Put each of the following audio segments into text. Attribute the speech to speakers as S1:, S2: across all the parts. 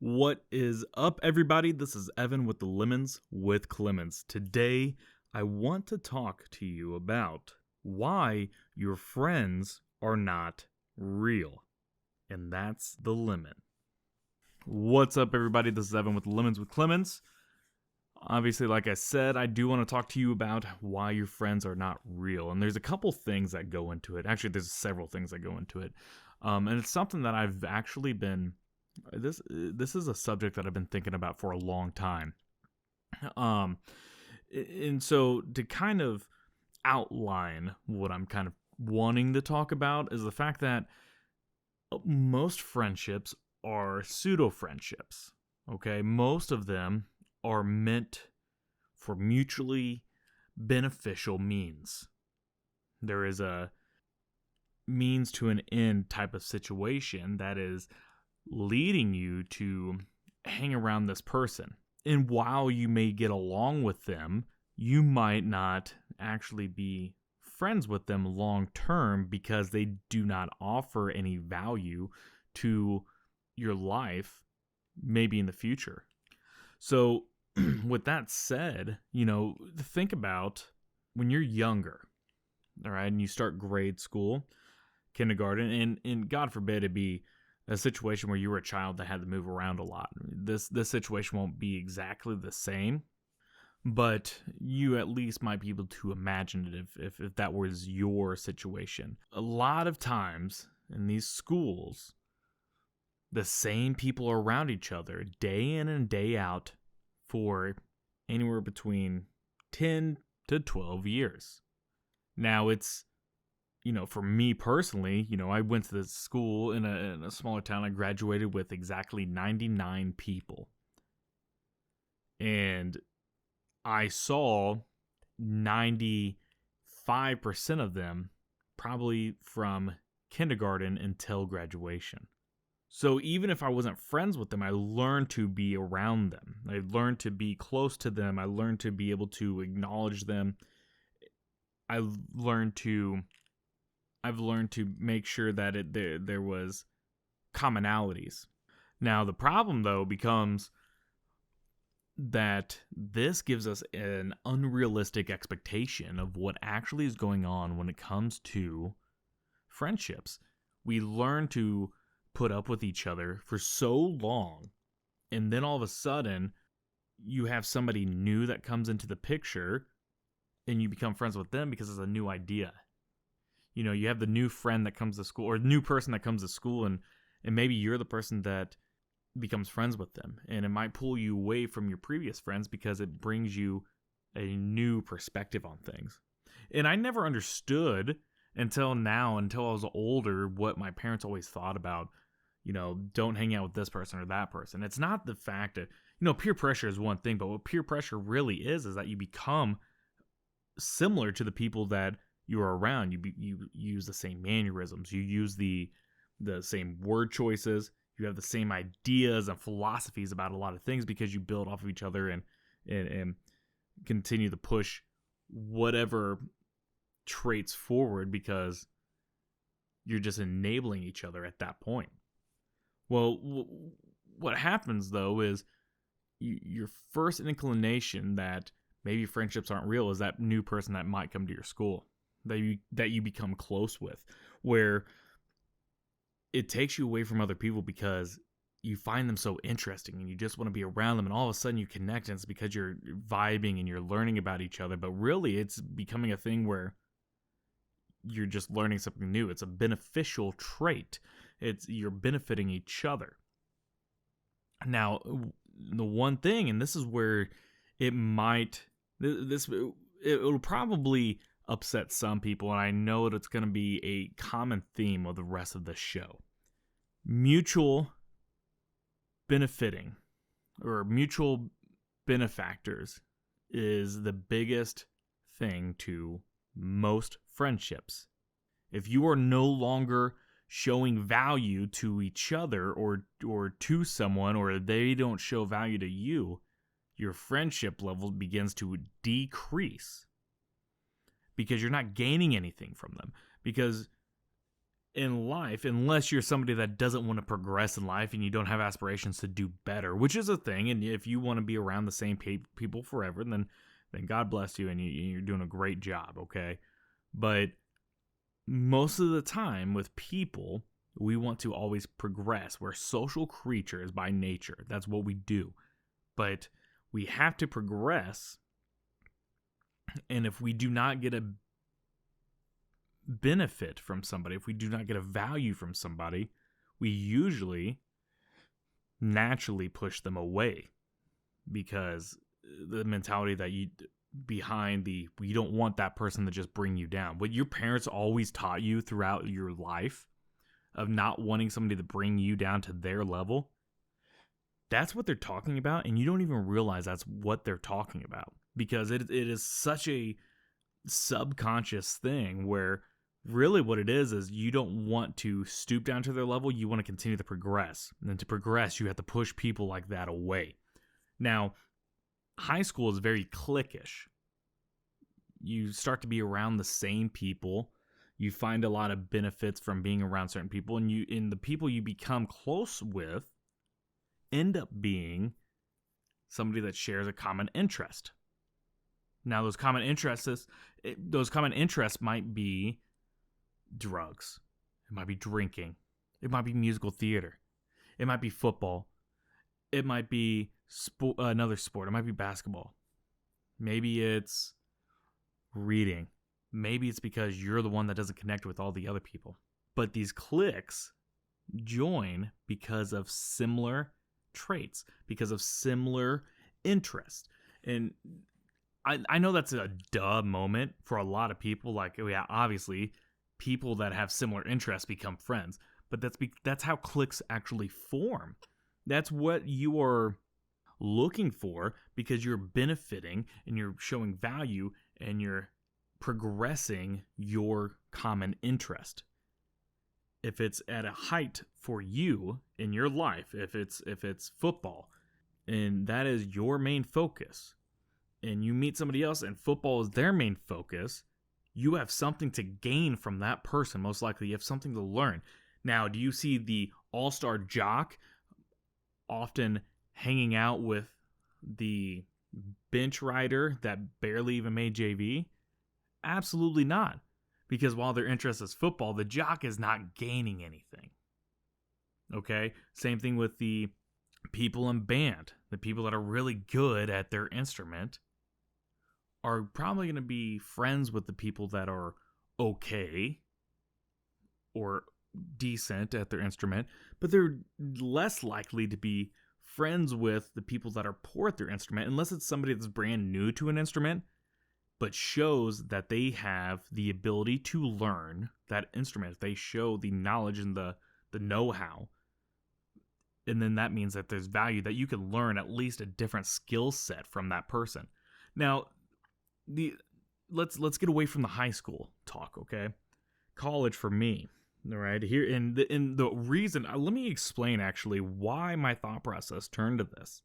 S1: What is up, everybody? This is Evan with the Lemons with Clemens. Today, I want to talk to you about why your friends are not real. And that's the lemon. What's up, everybody? This is Evan with the Lemons with Clemens. Obviously, like I said, I do want to talk to you about why your friends are not real. And there's a couple things that go into it. Actually, there's several things that go into it. And it's something that I've actually been... This is a subject that I've been thinking about for a long time. And so to kind of outline what I'm kind of wanting to talk about is the fact that most friendships are pseudo friendships. Okay, most of them are meant for mutually beneficial means. There is a means to an end type of situation that is leading you to hang around this person. And while you may get along with them, you might not actually be friends with them long term because they do not offer any value to your life, maybe in the future. So, with that said, think about when you're younger, all right, and you start grade school, kindergarten, and God forbid it be a situation where you were a child that had to move around a lot. This situation won't be exactly the same, but you at least might be able to imagine it if that was your situation. A lot of times in these schools, the same people are around each other day in and day out for anywhere between 10 to 12 years. Now it's for me personally, I went to this school in a smaller town. I graduated with exactly 99 people. And I saw 95% of them probably from kindergarten until graduation. So even if I wasn't friends with them, I learned to be around them. I learned to be close to them. I learned to be able to acknowledge them. I've learned to make sure that there was commonalities. Now, the problem, though, becomes that this gives us an unrealistic expectation of what actually is going on when it comes to friendships. We learn to put up with each other for so long, and then all of a sudden, you have somebody new that comes into the picture, and you become friends with them because it's a new idea. You have the new friend that comes to school or new person that comes to school and maybe you're the person that becomes friends with them. And it might pull you away from your previous friends because it brings you a new perspective on things. And I never understood until I was older, what my parents always thought about, don't hang out with this person or that person. It's not the fact that, peer pressure is one thing, but what peer pressure really is that you become similar to the people that you're around. You use the same mannerisms. You use the same word choices. You have the same ideas and philosophies about a lot of things because you build off of each other and continue to push whatever traits forward because you're just enabling each other at that point. Well, what happens though is your first inclination that maybe friendships aren't real is that new person that might come to your school that you become close with, where it takes you away from other people because you find them so interesting and you just want to be around them, and all of a sudden you connect, and it's because you're vibing and you're learning about each other, but really it's becoming a thing where you're just learning something new. It's a beneficial trait. You're benefiting each other. Now, the one thing, and this is where it'll probably upset some people, and I know that it's going to be a common theme of the rest of the show. Mutual benefiting or mutual benefactors is the biggest thing to most friendships. If you are no longer showing value to each other or to someone, or they don't show value to you, your friendship level begins to decrease because you're not gaining anything from them. Because in life, unless you're somebody that doesn't want to progress in life and you don't have aspirations to do better, which is a thing. And if you want to be around the same people forever, then God bless you and you're doing a great job, okay? But most of the time with people, we want to always progress. We're social creatures by nature. That's what we do. But we have to progress. And if we do not get a benefit from somebody, if we do not get a value from somebody, we usually naturally push them away, because the mentality that you don't want that person to just bring you down. What your parents always taught you throughout your life of not wanting somebody to bring you down to their level, that's what they're talking about, and you don't even realize that's what they're talking about, because it is such a subconscious thing where really what it is you don't want to stoop down to their level. You want to continue to progress. And then to progress, you have to push people like that away. Now, high school is very cliquish. You start to be around the same people. You find a lot of benefits from being around certain people. And the people you become close with end up being somebody that shares a common interest. Now, those common interests might be drugs. It might be drinking. It might be musical theater. It might be football. It might be another sport. It might be basketball. Maybe it's reading. Maybe it's because you're the one that doesn't connect with all the other people. But these cliques join because of similar traits, because of similar interests. And I know that's a duh moment for a lot of people. Like, yeah, obviously, people that have similar interests become friends. But that's how cliques actually form. That's what you are looking for, because you're benefiting and you're showing value and you're progressing your common interest. If it's at a height for you in your life, if it's football, and that is your main focus, and you meet somebody else and football is their main focus, you have something to gain from that person. Most likely you have something to learn. Now, do you see the all-star jock often hanging out with the bench rider that barely even made JV? Absolutely not. Because while their interest is football, the jock is not gaining anything. Okay? Same thing with the people in band. The people that are really good at their instrument are probably going to be friends with the people that are okay or decent at their instrument, but they're less likely to be friends with the people that are poor at their instrument, unless it's somebody that's brand new to an instrument, but shows that they have the ability to learn that instrument. They show the knowledge and the know-how. And then that means that there's value, that you can learn at least a different skill set from that person. Now, let's get away from the high school talk, okay? College for me, all right? Here in the reason, let me explain actually why my thought process turned to this.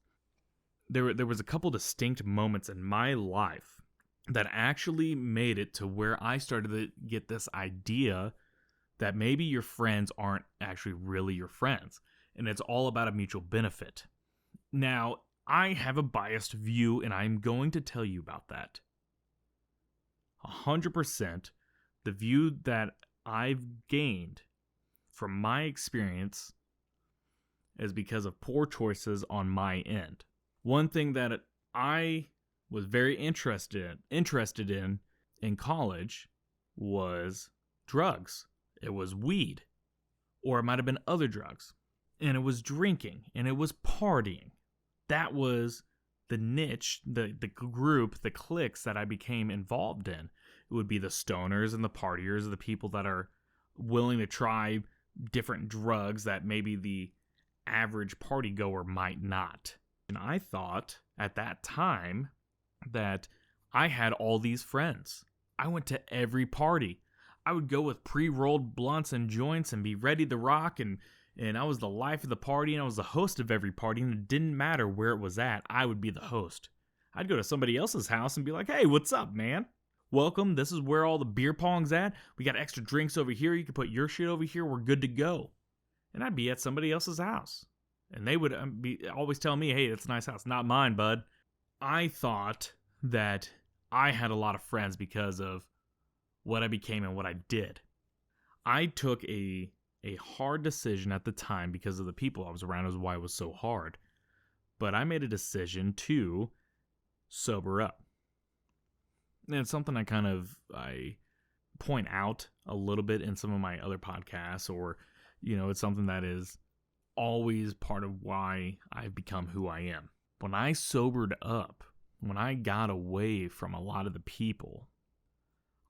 S1: There was a couple distinct moments in my life that actually made it to where I started to get this idea that maybe your friends aren't actually really your friends, and it's all about a mutual benefit. Now, I have a biased view, and I'm going to tell you about that. 100%, the view that I've gained from my experience is because of poor choices on my end. One thing that I was very interested in college was drugs. It was weed, or it might have been other drugs, and it was drinking, and it was partying. That was the niche, the group, the cliques that I became involved in. It would be the stoners and the partiers, the people that are willing to try different drugs that maybe the average party goer might not. And I thought at that time that I had all these friends. I went to every party. I would go with pre-rolled blunts and joints and be ready to rock, and I was the life of the party, and I was the host of every party, and it didn't matter where it was at, I would be the host. I'd go to somebody else's house and be like, hey, what's up, man? welcome. This is where all the beer pong's at. We got extra drinks over here. You can put your shit over here. We're good to go. And I'd be at somebody else's house. And they would be always telling me, hey, it's a nice house. Not mine, bud. I thought that I had a lot of friends because of what I became and what I did. I took a hard decision at the time because of the people I was around, is why it was so hard. But I made a decision to sober up. And it's something I point out a little bit in some of my other podcasts, or, it's something that is always part of why I've become who I am. When I sobered up, when I got away from a lot of the people,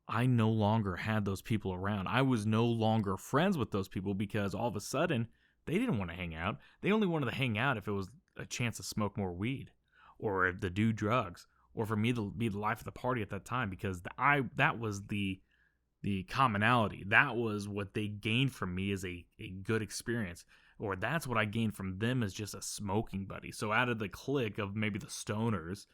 S1: I no longer had those people around. I was no longer friends with those people because all of a sudden they didn't want to hang out. They only wanted to hang out if it was a chance to smoke more weed or to do drugs or for me to be the life of the party at that time, because that was the commonality. That was what they gained from me as a good experience. Or that's what I gained from them as just a smoking buddy. So out of the clique of maybe the stoners,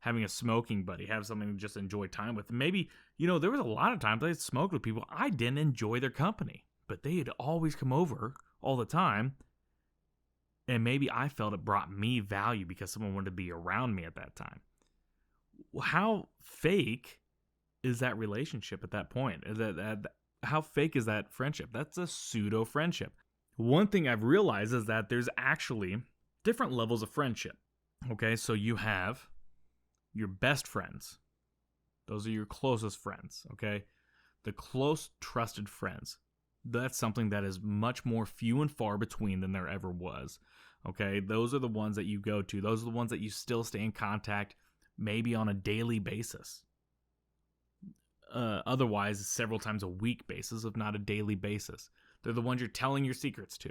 S1: having a smoking buddy, have something to just enjoy time with. Maybe, there was a lot of times I smoked with people I didn't enjoy their company, but they had always come over all the time. And maybe I felt it brought me value because someone wanted to be around me at that time. How fake is that relationship at that point? How fake is that friendship? That's a pseudo friendship. One thing I've realized is that there's actually different levels of friendship. Okay, so you have your best friends. Those are your closest friends, okay? The close, trusted friends. That's something that is much more few and far between than there ever was, okay? Those are the ones that you go to. Those are the ones that you still stay in contact, maybe on a daily basis. Otherwise, several times a week basis, if not a daily basis. They're the ones you're telling your secrets to.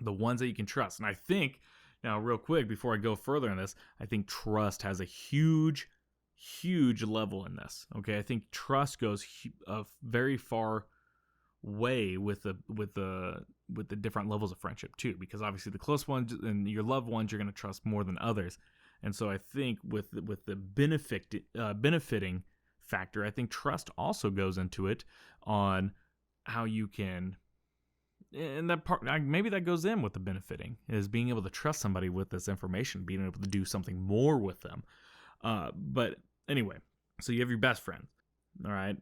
S1: The ones that you can trust. And I think, now real quick, before I go further in this, I think trust has a huge level in this. Okay, I think trust goes a very far way with the different levels of friendship too, because obviously the close ones and your loved ones you're going to trust more than others. And so I think with the benefiting factor, I think trust also goes into it on how you can. And that part, maybe that goes in with the benefiting, is being able to trust somebody with this information, being able to do something more with them. But anyway, so you have your best friend, all right,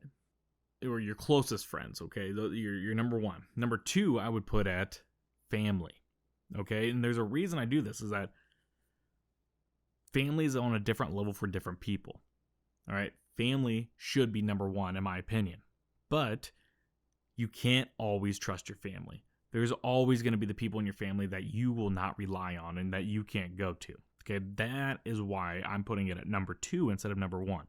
S1: or your closest friends, okay? You're number one. Number two, I would put at family, okay? And there's a reason I do this, is that family is on a different level for different people, all right? Family should be number one, in my opinion. But you can't always trust your family. There's always going to be the people in your family that you will not rely on and that you can't go to. Okay, that is why I'm putting it at number two instead of number one.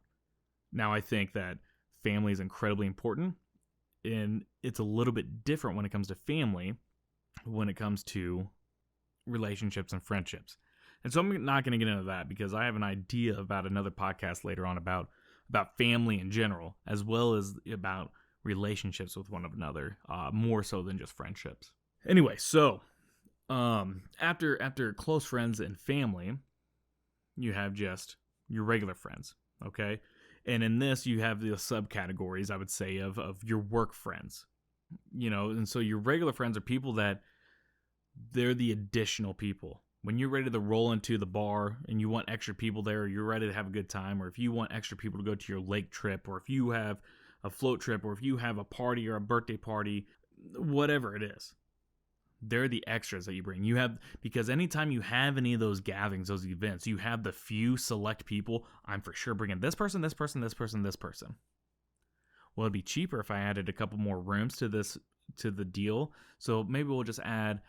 S1: Now, I think that family is incredibly important, and it's a little bit different when it comes to family, when it comes to relationships and friendships. And so I'm not going to get into that because I have an idea about another podcast later on about family in general, as well as about relationships with one another, more so than just friendships. Anyway, so after close friends and family, you have just your regular friends, okay? And in this, you have the subcategories, I would say, of your work friends. And so your regular friends are people that they're the additional people. When you're ready to roll into the bar and you want extra people there, or you're ready to have a good time, or if you want extra people to go to your lake trip, or if you have a float trip, or if you have a party or a birthday party, whatever it is, they're the extras that you bring. Because anytime you have any of those gatherings, those events, you have the few select people. I'm for sure bringing this person, this person, this person, this person. Well, it'd be cheaper if I added a couple more rooms to the deal. So maybe we'll just add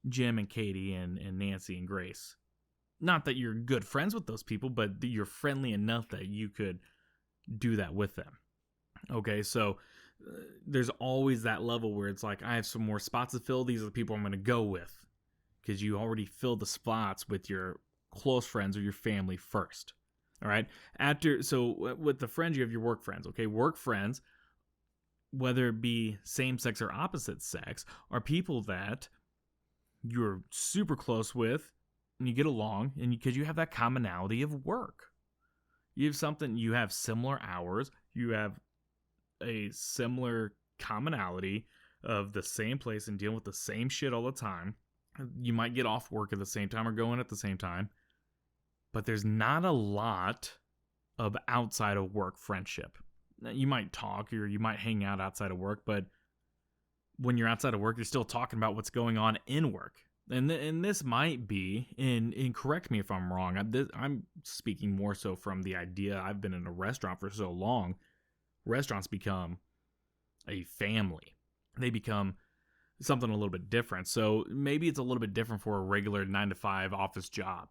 S1: Jim and Katie and Nancy and Grace. Not that you're good friends with those people, but you're friendly enough that you could do that with them. Okay, so there's always that level where it's like, I have some more spots to fill. These are the people I'm going to go with, because you already filled the spots with your close friends or your family first. All right. So with the friends, you have your work friends. Okay, work friends, whether it be same sex or opposite sex, are people that you're super close with and you get along, and because you have that commonality of work. You have similar hours, you have a similar commonality of the same place and dealing with the same shit all the time. You might get off work at the same time or go in at the same time, but there's not a lot of outside of work friendship. You might talk or you might hang out outside of work, but when you're outside of work, you're still talking about what's going on in work. And this might be, and correct me if I'm wrong, I'm speaking more so from the idea I've been in a restaurant for so long. Restaurants become a family. They become something a little bit different. So maybe it's a little bit different for a regular 9-to-5 office job.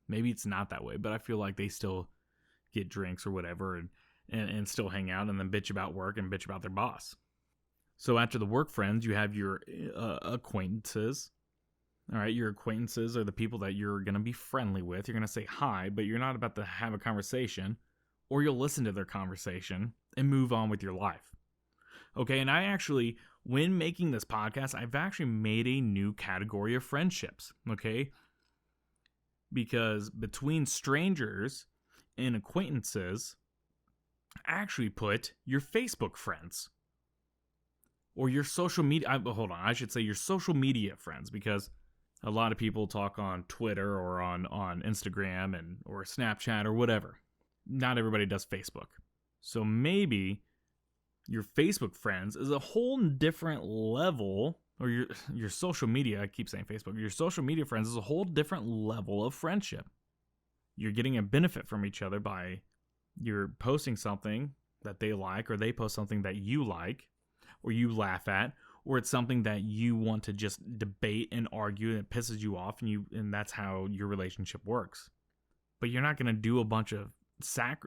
S1: Maybe it's not that way, but I feel like they still get drinks or whatever and still hang out and then bitch about work and bitch about their boss. So after the work friends, you have your acquaintances. All right, your acquaintances are the people that you're going to be friendly with. You're going to say hi, but you're not about to have a conversation, or you'll listen to their conversation and move on with your life. Okay, and I actually, when making this podcast, I've actually made a new category of friendships, okay? Because between strangers and acquaintances, I actually put your Facebook friends. Or your social media, I should say your social media friends, because a lot of people talk on Twitter or on Instagram or Snapchat or whatever. Not everybody does Facebook. So maybe your Facebook friends is a whole different level, or your social media, I keep saying Facebook, your social media friends is a whole different level of friendship. You're getting a benefit from each other by you're posting something that they like, or they post something that you like, or you laugh at, or it's something that you want to just debate and argue and it pisses you off, and that's how your relationship works. But you're not going to do a bunch of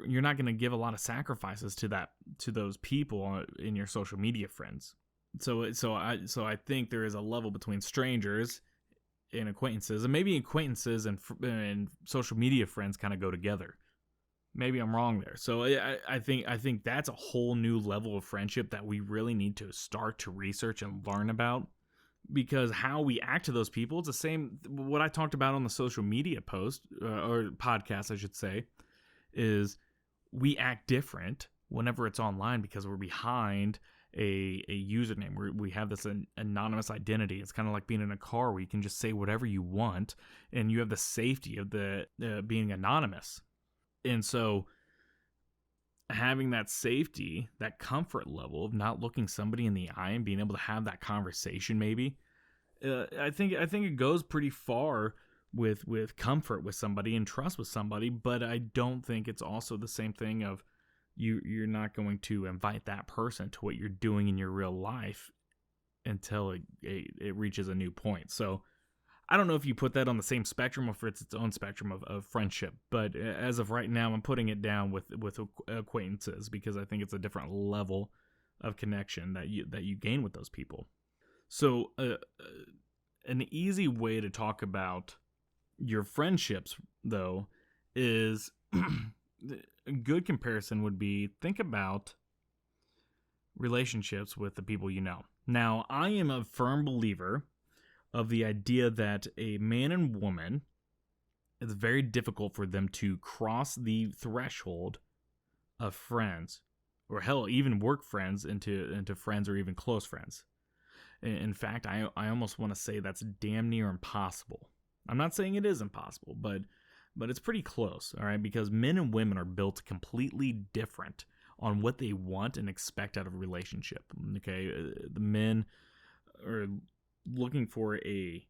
S1: you're not going to give a lot of sacrifices to those people in your social media friends. So I think there is a level between strangers and acquaintances, and maybe acquaintances and social media friends kind of go together. Maybe I'm wrong there. So I think that's a whole new level of friendship that we really need to start to research and learn about, because how we act to those people, it's the same, what I talked about on the social media post, or podcast, I should say, is we act different whenever it's online because we're behind a username. We have this anonymous identity. It's kind of like being in a car where you can just say whatever you want and you have the safety of the being anonymous. And so having that safety, that comfort level of not looking somebody in the eye and being able to have that conversation, maybe, I think it goes pretty far with comfort with somebody and trust with somebody. But I don't think it's also the same thing of you're not going to invite that person to what you're doing in your real life until it reaches a new point. So I don't know if you put that on the same spectrum or if it's its own spectrum of friendship, but as of right now, I'm putting it down with acquaintances because I think it's a different level of connection that you gain with those people. So an easy way to talk about your friendships, though, is a good comparison would be think about relationships with the people you know. Now, I am a firm believer of the idea that a man and woman, it's very difficult for them to cross the threshold of friends, or hell, even work friends into friends or even close friends. In fact, I almost want to say that's damn near impossible. I'm not saying it is impossible, but it's pretty close, all right? Because men and women are built completely different on what they want and expect out of a relationship, okay? The men are looking for a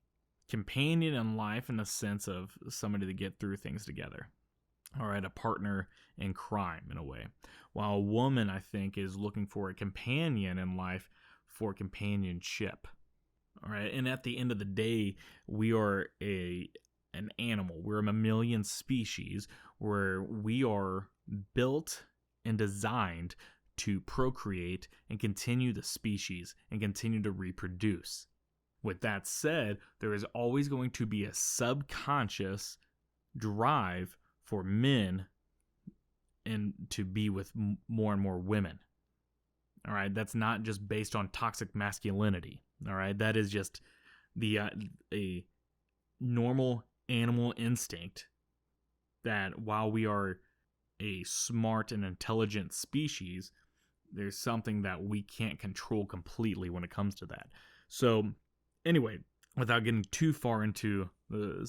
S1: companion in life in the sense of somebody to get through things together. All right, a partner in crime in a way. While a woman, I think, is looking for a companion in life for companionship. All right, and at the end of the day, we are an animal. We're a mammalian species where we are built and designed to procreate and continue the species and continue to reproduce. With that said, there is always going to be a subconscious drive for men and to be with more and more women. All right, that's not just based on toxic masculinity. All right, that is just a normal animal instinct that while we are a smart and intelligent species, there's something that we can't control completely when it comes to that. So anyway, without getting too far into the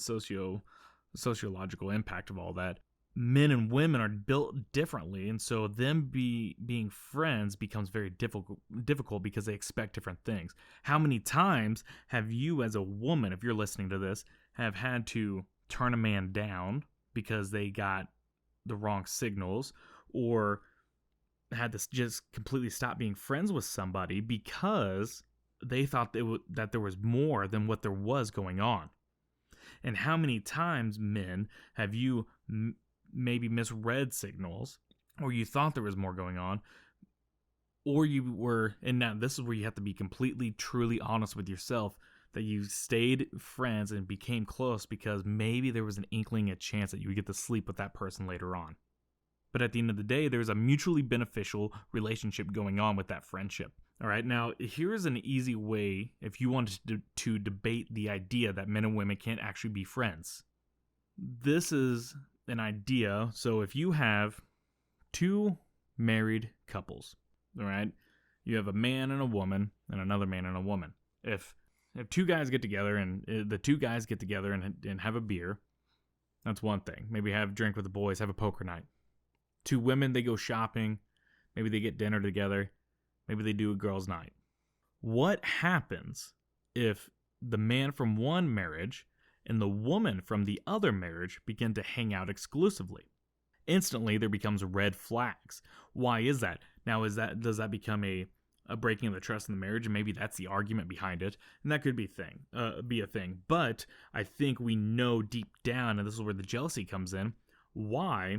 S1: sociological impact of all that, men and women are built differently, and so them being friends becomes very difficult because they expect different things. How many times have you, as a woman, if you're listening to this, have had to turn a man down because they got the wrong signals, or had to just completely stop being friends with somebody because they thought that there was more than what there was going on? And how many times, men, have you maybe misread signals, or you thought there was more going on, or you were, and now this is where you have to be completely, truly honest with yourself, that you stayed friends and became close because maybe there was an inkling, a chance that you would get to sleep with that person later on. But at the end of the day, there's a mutually beneficial relationship going on with that friendship. All right, now here's an easy way if you wanted to debate the idea that men and women can't actually be friends. This is an idea. So if you have two married couples, all right, you have a man and a woman and another man and a woman. If two guys get together and the two guys get together and have a beer, that's one thing. Maybe have a drink with the boys, have a poker night. Two women, they go shopping. Maybe they get dinner together. Maybe they do a girls' night. What happens if the man from one marriage and the woman from the other marriage begin to hang out exclusively? Instantly, there becomes red flags. Why is that? Now, does that become a breaking of the trust in the marriage? And maybe that's the argument behind it, and that could be a thing. But I think we know deep down, and this is where the jealousy comes in, why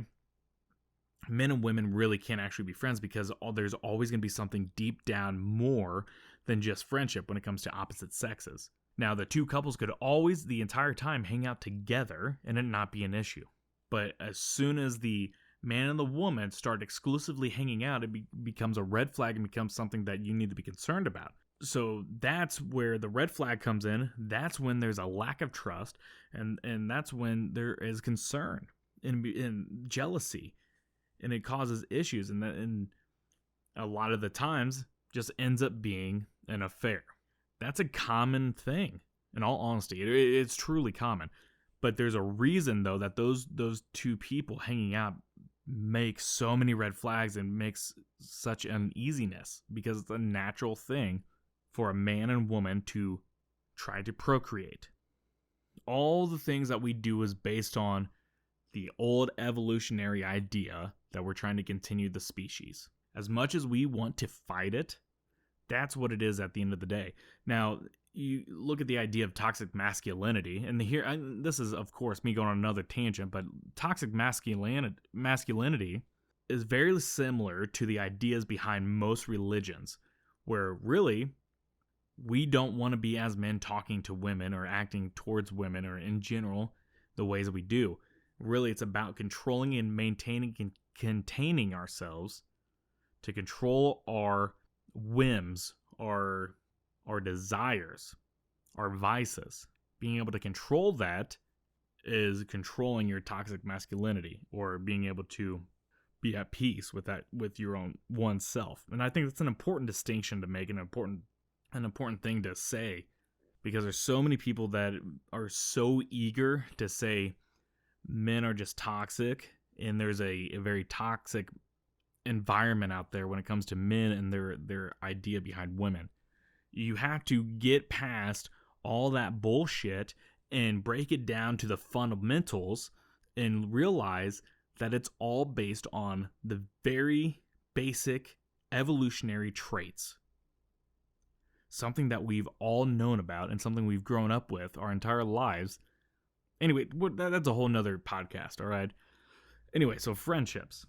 S1: men and women really can't actually be friends, because there's always going to be something deep down more than just friendship when it comes to opposite sexes. Now, the two couples could always, the entire time, hang out together and it not be an issue. But as soon as the man and the woman start exclusively hanging out, it becomes a red flag and becomes something that you need to be concerned about. So that's where the red flag comes in. That's when there's a lack of trust, and that's when there is concern and jealousy. And it causes issues, and a lot of the times just ends up being an affair. That's a common thing, in all honesty. It's truly common. But there's a reason, though, that those two people hanging out make so many red flags and makes such uneasiness, because it's a natural thing for a man and woman to try to procreate. All the things that we do is based on the old evolutionary idea that we're trying to continue the species. As much as we want to fight it, that's what it is at the end of the day. Now, you look at the idea of toxic masculinity, and this is, of course, me going on another tangent, but toxic masculinity is very similar to the ideas behind most religions, where really we don't want to be, as men, talking to women or acting towards women or in general the ways that we do. Really, it's about controlling and maintaining and containing ourselves to control our whims, our desires, our vices. Being able to control that is controlling your toxic masculinity, or being able to be at peace with that, with your own oneself. And I think that's an important distinction to make, an important thing to say, because there's so many people that are so eager to say men are just toxic, and there's a very toxic environment out there when it comes to men and their idea behind women. You have to get past all that bullshit and break it down to the fundamentals and realize that it's all based on the very basic evolutionary traits. Something that we've all known about and something we've grown up with our entire lives. Anyway, that's a whole nother podcast, all right? Anyway, so friendships.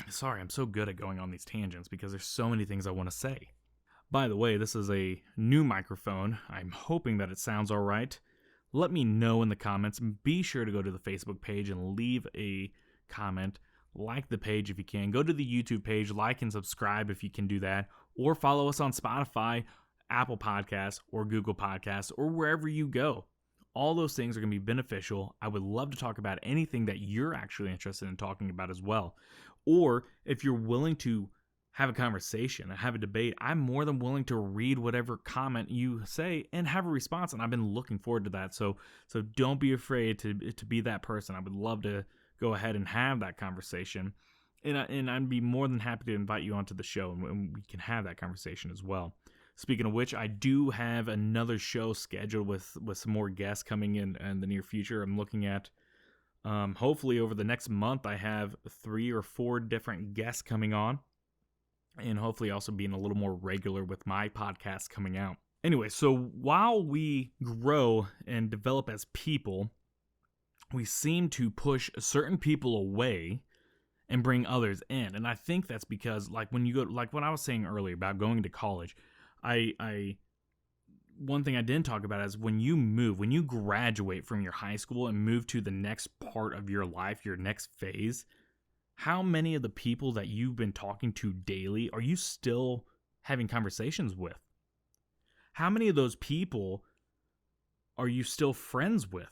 S1: Sorry, I'm so good at going on these tangents because there's so many things I want to say. By the way, this is a new microphone. I'm hoping that it sounds all right. Let me know in the comments. Be sure to go to the Facebook page and leave a comment. Like the page if you can. Go to the YouTube page, like and subscribe if you can do that. Or follow us on Spotify, Apple Podcasts, or Google Podcasts, or wherever you go. All those things are going to be beneficial. I would love to talk about anything that you're actually interested in talking about as well. Or if you're willing to have a conversation and have a debate, I'm more than willing to read whatever comment you say and have a response. And I've been looking forward to that. So don't be afraid to be that person. I would love to go ahead and have that conversation. And I'd be more than happy to invite you onto the show, and we can have that conversation as well. Speaking of which, I do have another show scheduled with some more guests coming in the near future. I'm looking at, hopefully over the next month, I have 3 or 4 different guests coming on, and hopefully also being a little more regular with my podcast coming out. Anyway, so while we grow and develop as people, we seem to push certain people away and bring others in. And I think that's because, like, when you go, like what I was saying earlier about going to college, one thing I didn't talk about is when you graduate from your high school and move to the next part of your life, your next phase, how many of the people that you've been talking to daily are you still having conversations with? How many of those people are you still friends with?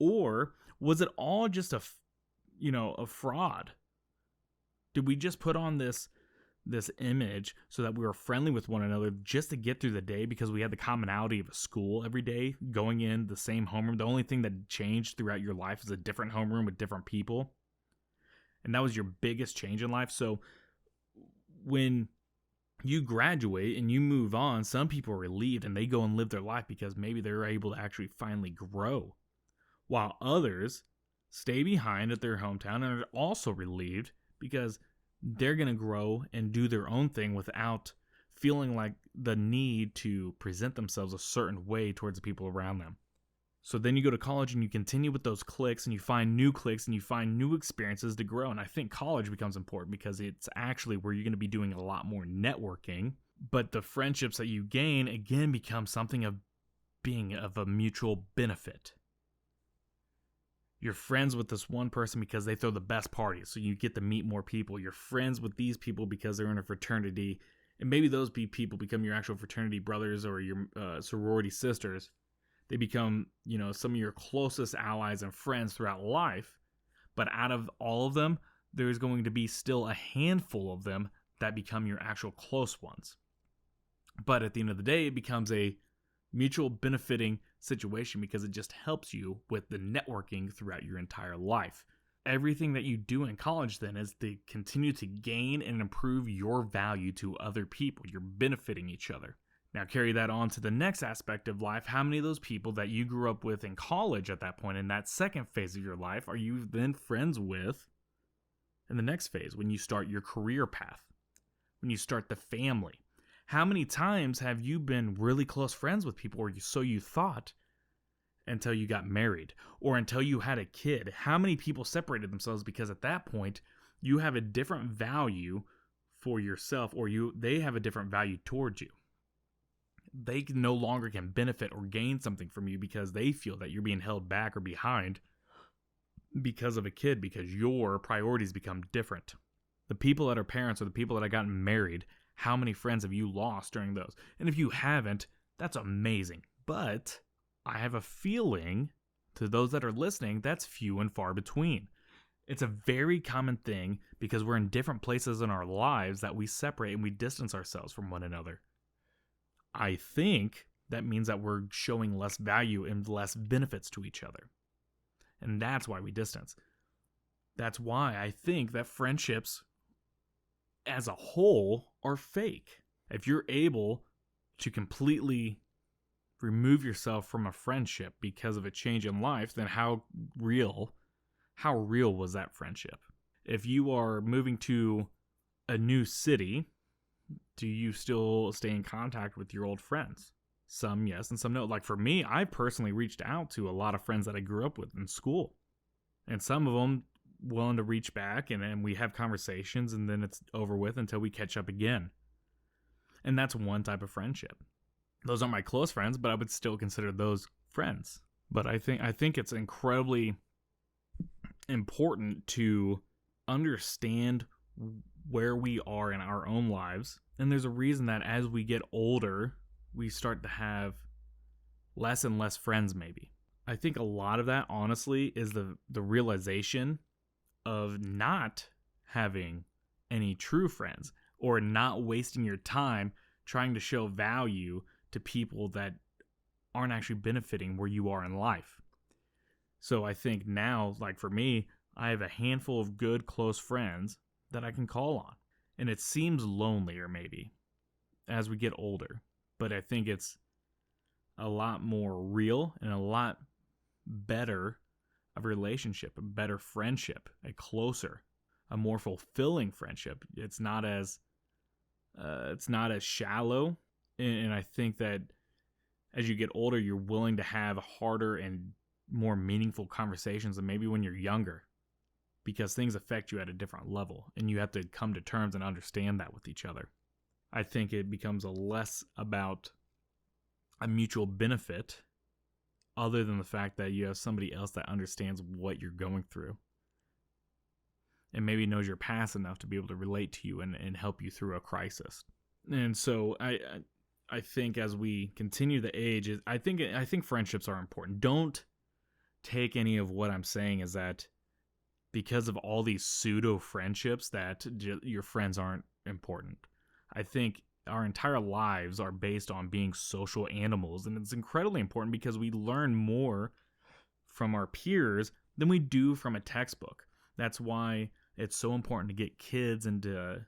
S1: Or was it all just a fraud? Did we just put on this image so that we were friendly with one another just to get through the day because we had the commonality of a school every day, going in the same homeroom? The only thing that changed throughout your life is a different homeroom with different people. And that was your biggest change in life. So when you graduate and you move on, some people are relieved and they go and live their life because maybe they're able to actually finally grow, while others stay behind at their hometown and are also relieved because they're going to grow and do their own thing without feeling like the need to present themselves a certain way towards the people around them. So then you go to college and you continue with those cliques and you find new cliques and you find new experiences to grow. And I think college becomes important because it's actually where you're going to be doing a lot more networking. But the friendships that you gain, again, become something of being of a mutual benefit. You're friends with this one person because they throw the best parties, so you get to meet more people. You're friends with these people because they're in a fraternity, and maybe those people become your actual fraternity brothers or your sorority sisters. They become, some of your closest allies and friends throughout life. But out of all of them, there's going to be still a handful of them that become your actual close ones. But at the end of the day, it becomes a mutual benefiting situation because it just helps you with the networking throughout your entire life. Everything that you do in college then is to continue to gain and improve your value to other people. You're benefiting each other. Now carry that on to the next aspect of life. How many of those people that you grew up with in college at that point, in that second phase of your life, are you then friends with in the next phase when you start your career path, when you start the family? How many times have you been really close friends with people, or so you thought, until you got married or until you had a kid? How many people separated themselves because at that point you have a different value for yourself, or they have a different value towards you? They no longer can benefit or gain something from you because they feel that you're being held back or behind because of a kid, because your priorities become different. The people that are parents or the people that have gotten married, how many friends have you lost during those? And if you haven't, that's amazing. But I have a feeling, to those that are listening, that's few and far between. It's a very common thing because we're in different places in our lives that we separate and we distance ourselves from one another. I think that means that we're showing less value and less benefits to each other. And that's why we distance. That's why I think that friendships as a whole are fake. If you're able to completely remove yourself from a friendship because of a change in life, then how real was that friendship? If you are moving to a new city, do you still stay in contact with your old friends? Some yes and some no. Like for me, I personally reached out to a lot of friends that I grew up with in school. And some of them willing to reach back and we have conversations and then it's over with until we catch up again. And that's one type of friendship. Those aren't my close friends, but I would still consider those friends. But I think it's incredibly important to understand where we are in our own lives. And there's a reason that as we get older, we start to have less and less friends maybe. I think a lot of that, honestly, is the realization of not having any true friends, or not wasting your time trying to show value to people that aren't actually benefiting where you are in life. So I think now, like for me, I have a handful of good, close friends that I can call on. And it seems lonelier maybe as we get older, but I think it's a lot more real and a lot better of a relationship, a better friendship, a closer, a more fulfilling friendship. It's not as shallow, and I think that as you get older, you're willing to have harder and more meaningful conversations than maybe when you're younger, because things affect you at a different level, and you have to come to terms and understand that with each other. I think it becomes less about a mutual benefit, other than the fact that you have somebody else that understands what you're going through and maybe knows your past enough to be able to relate to you and help you through a crisis. And so I think as we continue to age, I think friendships are important. Don't take any of what I'm saying as that because of all these pseudo friendships that your friends aren't important. I think our entire lives are based on being social animals, and it's incredibly important because we learn more from our peers than we do from a textbook. That's why it's so important to get kids into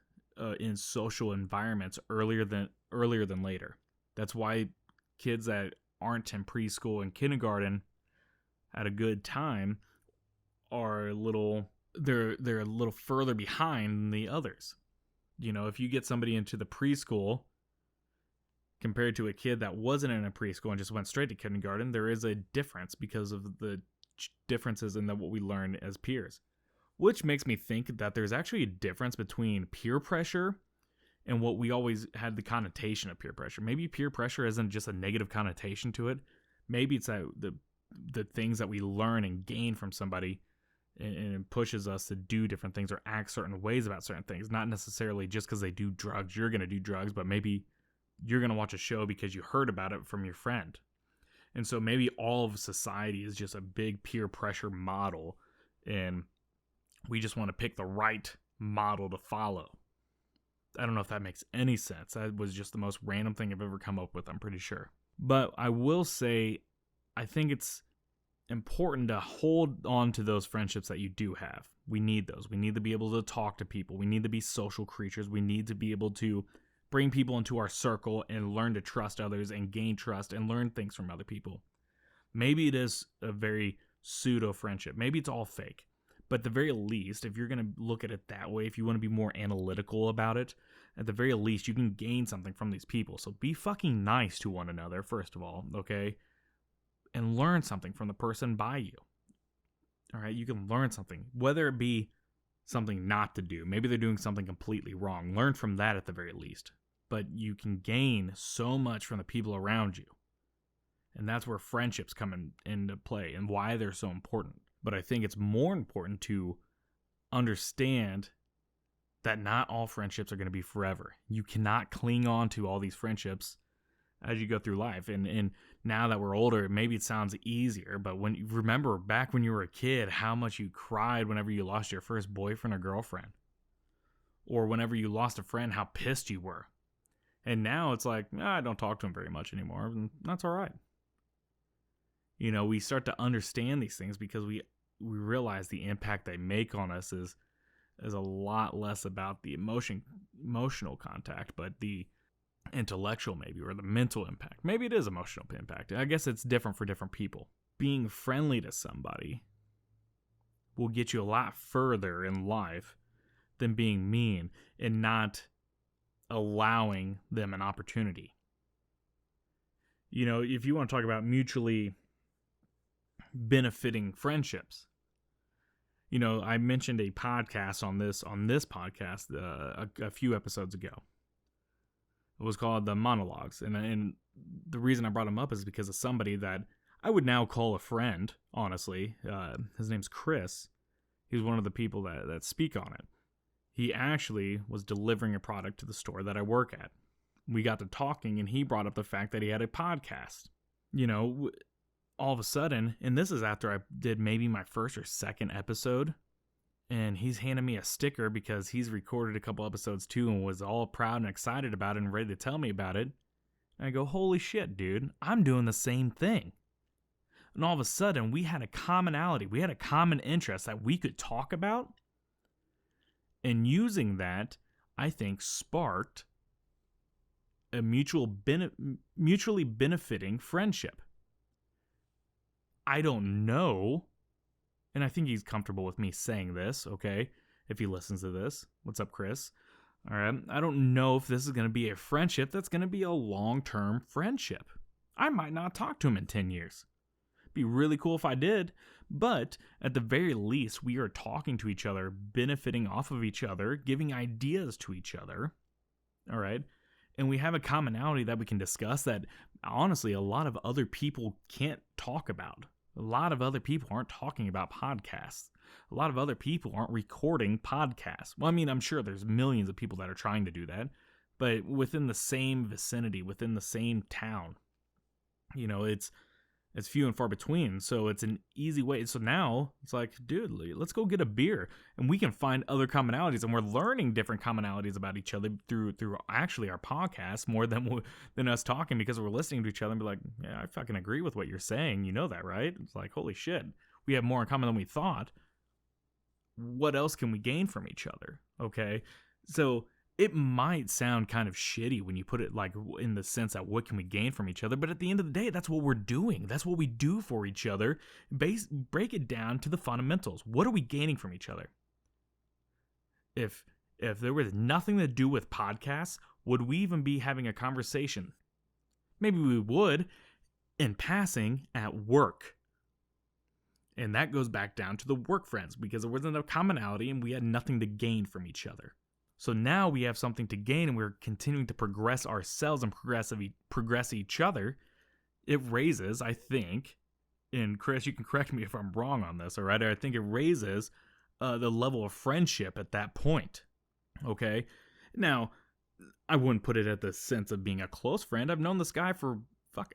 S1: in social environments earlier than later. That's why kids that aren't in preschool and kindergarten at a good time are they're a little further behind than the others. You know, if you get somebody into the preschool compared to a kid that wasn't in a preschool and just went straight to kindergarten, there is a difference because of the differences in what we learn as peers. Which makes me think that there's actually a difference between peer pressure and what we always had the connotation of peer pressure. Maybe peer pressure isn't just a negative connotation to it. Maybe it's the things that we learn and gain from somebody, and it pushes us to do different things or act certain ways about certain things. Not necessarily just because they do drugs, you're going to do drugs, but maybe you're going to watch a show because you heard about it from your friend. And so maybe all of society is just a big peer pressure model, and we just want to pick the right model to follow. I don't know if that makes any sense. That was just the most random thing I've ever come up with, I'm pretty sure. But I will say, I think it's important to hold on to those friendships that you do have. We need those. We need to be able to talk to people. We need to be social creatures. We need to be able to bring people into our circle and learn to trust others and gain trust and learn things from other people. Maybe it is a very pseudo friendship. Maybe it's all fake. But at the very least, if you're going to look at it that way, if you want to be more analytical about it, at the very least, you can gain something from these people. So be fucking nice to one another, first of all, okay? And learn something from the person by you. All right? You can learn something, whether it be something not to do. Maybe they're doing something completely wrong. Learn from that at the very least. But you can gain so much from the people around you. And that's where friendships come into play and why they're so important. But I think it's more important to understand that not all friendships are going to be forever. You cannot cling on to all these friendships as you go through life. And now that we're older, maybe it sounds easier, but when you remember back when you were a kid, how much you cried whenever you lost your first boyfriend or girlfriend. Or whenever you lost a friend, how pissed you were. And now it's like, I don't talk to him very much anymore, and that's all right. You know, we start to understand these things because we realize the impact they make on us is a lot less about the emotional contact, but the intellectual maybe, or the mental impact. Maybe it is emotional impact. I guess it's different for different people. Being friendly to somebody will get you a lot further in life than being mean and not allowing them an opportunity. You know, if you want to talk about mutually benefiting friendships, you know, I mentioned a podcast on this podcast a few episodes ago. It was called The Monologues, and the reason I brought him up is because of somebody that I would now call a friend, honestly. His name's Chris. He's one of the people that speak on it. He actually was delivering a product to the store that I work at. We got to talking, and he brought up the fact that he had a podcast. all of a sudden, and this is after I did maybe my first or second episode, and he's handing me a sticker because he's recorded a couple episodes too and was all proud and excited about it and ready to tell me about it. And I go, holy shit, dude, I'm doing the same thing. And all of a sudden, we had a commonality. We had a common interest that we could talk about. And using that, I think, sparked a mutually benefiting friendship. I don't know, and I think he's comfortable with me saying this, okay, if he listens to this. What's up, Chris? All right, I don't know if this is going to be a friendship that's going to be a long-term friendship. I might not talk to him in 10 years. Be really cool if I did, but at the very least, we are talking to each other, benefiting off of each other, giving ideas to each other, all right? And we have a commonality that we can discuss that, honestly, a lot of other people can't talk about. A lot of other people aren't talking about podcasts. A lot of other people aren't recording podcasts. Well, I mean, I'm sure there's millions of people that are trying to do that, but within the same vicinity, within the same town, it's few and far between. So it's an easy way. So now it's like, dude, let's go get a beer and we can find other commonalities. And we're learning different commonalities about each other through actually our podcast more than us talking, because we're listening to each other and be like, yeah, I fucking agree with what you're saying. You know that, right? It's like, holy shit, we have more in common than we thought. What else can we gain from each other? Okay. So it might sound kind of shitty when you put it like in the sense that what can we gain from each other, but at the end of the day, that's what we're doing. That's what we do for each other. Break it down to the fundamentals. What are we gaining from each other? If there was nothing to do with podcasts, would we even be having a conversation? Maybe we would, in passing at work. And that goes back down to the work friends, because there wasn't a commonality and we had nothing to gain from each other. So now we have something to gain and we're continuing to progress ourselves and progress each other. It raises, I think, and Chris, you can correct me if I'm wrong on this, all right? I think it raises the level of friendship at that point, okay? Now, I wouldn't put it at the sense of being a close friend. I've known this guy for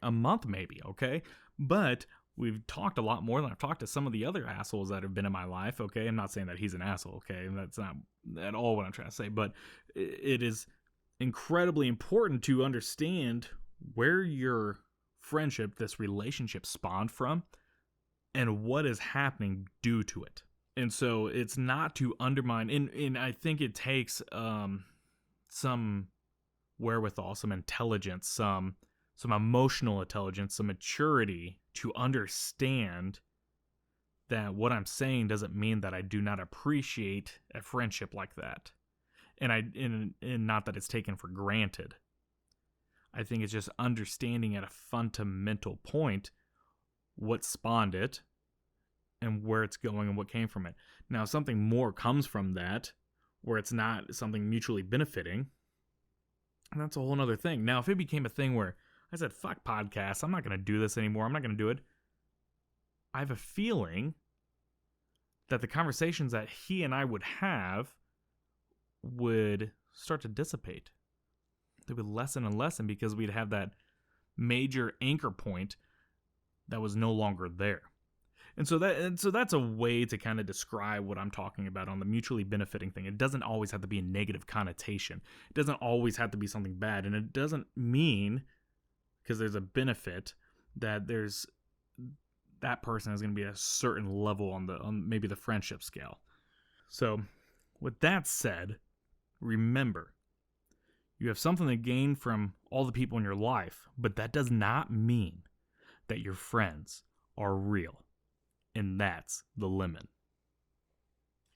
S1: a month maybe, okay? But we've talked a lot more than I've talked to some of the other assholes that have been in my life, okay? I'm not saying that he's an asshole, okay? And that's not at all what I'm trying to say, but it is incredibly important to understand where your friendship, this relationship, spawned from and what is happening due to it. And so it's not to undermine, and I think it takes some wherewithal, some intelligence, some emotional intelligence, some maturity to understand that what I'm saying doesn't mean that I do not appreciate a friendship like that. And not that it's taken for granted. I think it's just understanding at a fundamental point what spawned it and where it's going and what came from it. Now, something more comes from that, where it's not something mutually benefiting, and that's a whole other thing. Now, if it became a thing where I said, fuck podcasts, I'm not going to do this anymore, I'm not going to do it, I have a feeling that the conversations that he and I would have would start to dissipate. They would lessen and lessen because we'd have that major anchor point that was no longer there. And so that's a way to kind of describe what I'm talking about on the mutually benefiting thing. It doesn't always have to be a negative connotation. It doesn't always have to be something bad. And it doesn't mean, because there's a benefit, that that person is going to be at a certain level on maybe the friendship scale. So with that said, remember, you have something to gain from all the people in your life, but that does not mean that your friends are real. And that's the lemon.